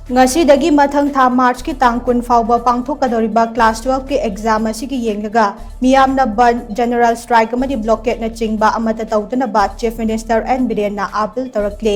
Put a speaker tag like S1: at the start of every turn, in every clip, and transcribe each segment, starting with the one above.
S1: Ngasidagi mathang tha March ki tang kun phaoba pangthokkadouriba class 12 ki exam asigi Yenglaga meeyamna Bandh general strike amadi blockade na Chingba Amata toudanaba Chief Minister N Biren na appeal tourakli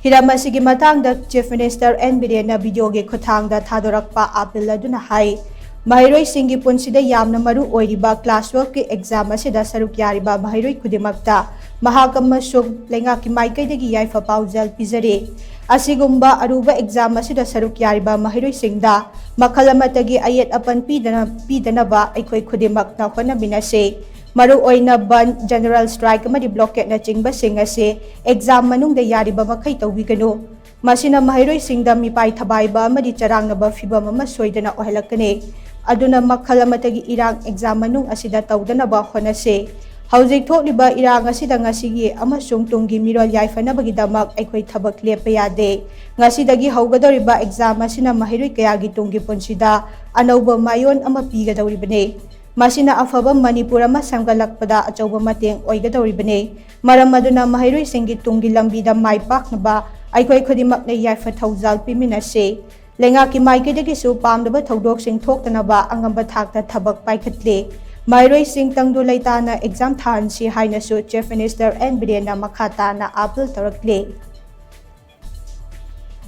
S1: hiram asigi mathangda Chief Minister N Biren na video gi khuthangda thadorakpa appeal aduna hai Mahiroi Singi punsida yamna maru oiriba class 12 ki exam asida saruk yariba mahiroi khudimakta mahakam sung lenga ki maikaidagi yaifa paujal pizare asigumba aruba exam asida saruk yariba mahiroi singda makalamatagi ayet apan pidanaba aikoi khudimakna khona binase maru oina Bandh general strike amadi blockade na Chingba singase exam manungda yariba makai Toubiganu masina mahiroi singda mipai thabaiba amadi charangnaba fibam ama soidana ohelakane aduna makalamatagi Irang exam manung asida toudanaba khonase Haujik thokliba Irang asida ngasigi amasung tunggi mirol yaifanabagi damak aikoi thabak lepa yade ngasidagi haugadoriba exam asina mahiroi kayagi tunggi punsida anauba mayon ama pigadoribane masina afaba Manipur ama samgalakpada achauba mateng oigadoribane maram aduna mahiroi singi tunggi lambida maipaknaba aikoi khodimak ne yaifa thaujal piminase lenga ki maikidagi su pamdaba thodok sing thoktanaba angamba thakta thabak paikhatle Mahiroi sing tangdu laitana exam than si haina su Chief Minister N Biren na makhata na appeal tourakli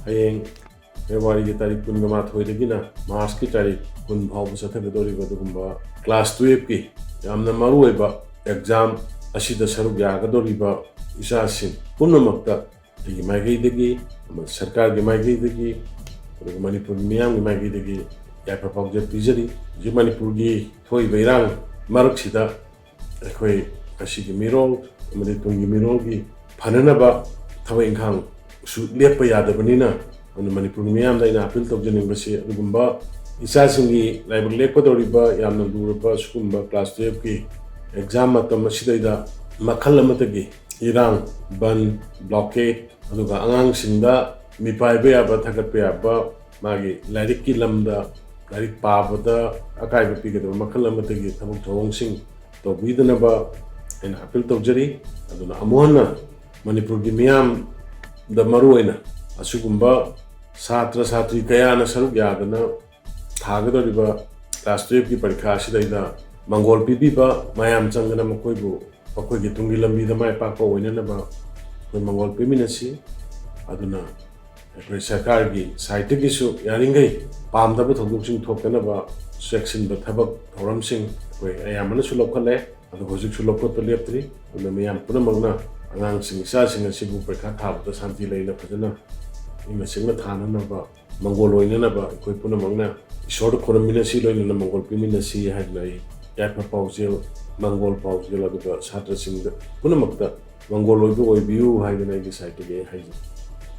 S2: Hayeng February ki tarik kun ga mathoi na March ki tarik kun phaoba sathakadoriba dugumba class 12 ki yamna maru oiba exam asida saruk yagadoriba isasin punamakta igi maigaidagi sarkar gi maigaidagi Manipur miyam gi maigaidagi yaifa paujal pizari ji Manipur gi thoi Irang marak sida akhoi asigi mirol amadi tungi mirol gi phananaba thawai inkhang su lepa yadabanina on Manipur miyam da ina appeal tawjaning basi adugumba isa singi laibak lepa doriba yamna duraba skumba class 12 ki exam matam asida makhal amatagi Irang Bandh Blockade aduga angang singda mipai be aba thagat pe aba magi lairik ki lamda Lairik pabada akaiba pigada makhal amatagi thabuk thawngsing tawbidanaba ena appeal tawjari aduna amuhana Manipur gi miyam da maruina asugumba satra satri kayana saruk yadana thagadoriba class 12 ki parikha sidaida mangol pibiba mayam changana makoibu akoi gi tungi lambi da mai pakpa oinanaba koi mangol piminasi aduna Ekoi sarkar gi site gi su yaringai pamdaba thodokjing thoktanaba section ba thabak thoramsing koi ayamana su lokhale adu hojik su lokot leptri adu miyam punamagna angang sing sa sing asibu parikha thabda santi leina phajana inga singna thananaba mangol oinanaba koi punamagna ishor khoraminasi loina mangol piminasi haidnai yatma paujel mangol paujel adu satra sing punamakta mangol oibu haidnai gi site gi haidna